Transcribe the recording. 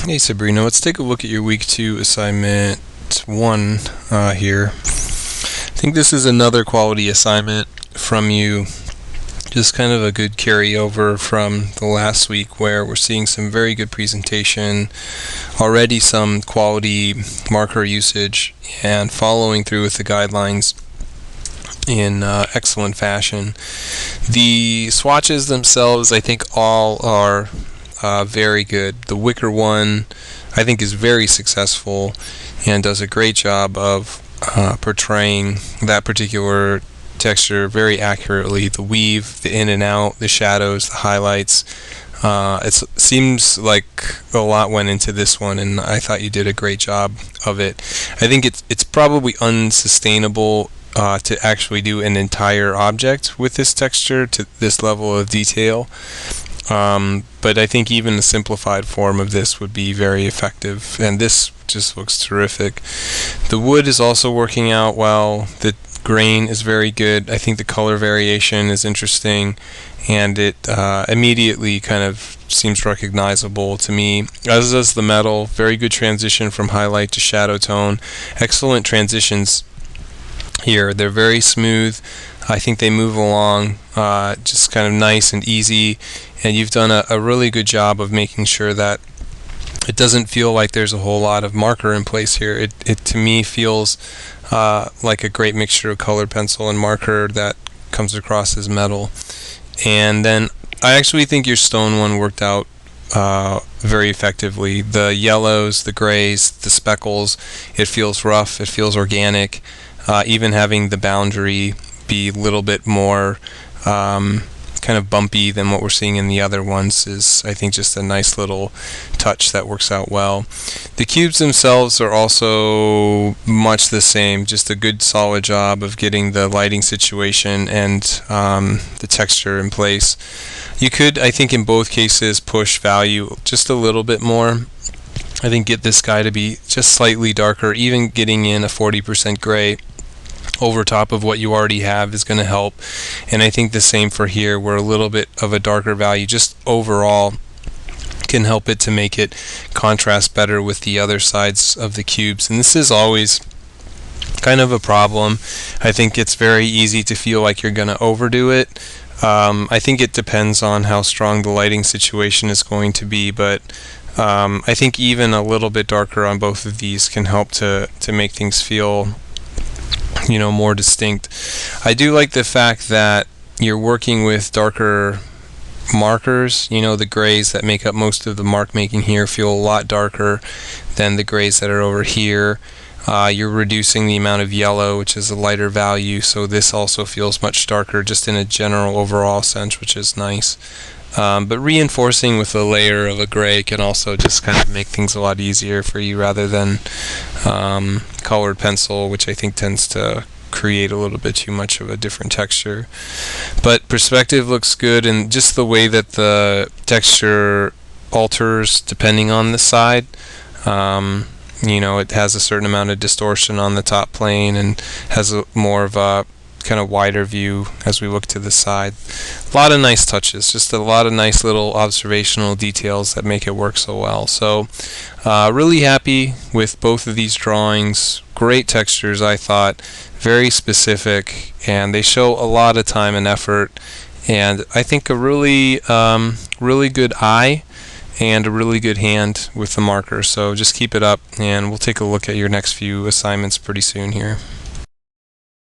Hey Sabrina, let's take a look at your week 2 assignment 1 here. I think this is another quality assignment from you. Just kind of a good carryover from the last week where we're seeing some very good presentation, already some quality marker usage, and following through with the guidelines in excellent fashion. The swatches themselves, I think all are very good. The wicker one, I think, is very successful and does a great job of portraying that particular texture very accurately. The weave, the in and out, the shadows, the highlights. It seems like a lot went into this one, and I thought you did a great job of it. I think it's probably unsustainable to actually do an entire object with this texture to this level of detail. But I think even a simplified form of this would be very effective, and this just looks terrific. The wood is also working out well. The grain is very good. I think the color variation is interesting, and it immediately kind of seems recognizable to me, as does the metal. Very good transition from highlight to shadow tone. Excellent transitions here. They're very smooth. I think they move along just kind of nice and easy, and you've done a really good job of making sure that it doesn't feel like there's a whole lot of marker in place here. It to me feels like a great mixture of colored pencil and marker that comes across as metal. And then I actually think your stone one worked out very effectively. The yellows, the grays, the speckles, it feels rough, it feels organic. Even having the boundary be a little bit more kind of bumpy than what we're seeing in the other ones is, I think, just a nice little touch that works out well. The cubes themselves are also much the same, just a good solid job of getting the lighting situation and the texture in place. You could, I think, in both cases push value just a little bit more. I think get this guy to be just slightly darker. Even getting in a 40% gray over top of what you already have is going to help. And I think the same for here, where a little bit of a darker value just overall can help it to make it contrast better with the other sides of the cubes. And this is always kind of a problem. I think it's very easy to feel like you're going to overdo it. I think it depends on how strong the lighting situation is going to be, but I think even a little bit darker on both of these can help to make things feel more distinct. I do like the fact that you're working with darker markers. The grays that make up most of the mark making here feel a lot darker than the grays that are over here. You're reducing the amount of yellow, which is a lighter value, so this also feels much darker just in a general overall sense, which is nice. But reinforcing with a layer of a gray can also just kind of make things a lot easier for you, rather than colored pencil, which I think tends to create a little bit too much of a different texture. But perspective looks good, and just the way that the texture alters depending on the side. It has a certain amount of distortion on the top plane and has more of a kind of wider view as we look to the side. A lot of nice touches, just a lot of nice little observational details that make it work so well. So really happy with both of these drawings. Great textures, I thought, very specific, and they show a lot of time and effort, and I think a really really good eye and a really good hand with the marker. So just keep it up, and we'll take a look at your next few assignments pretty soon here.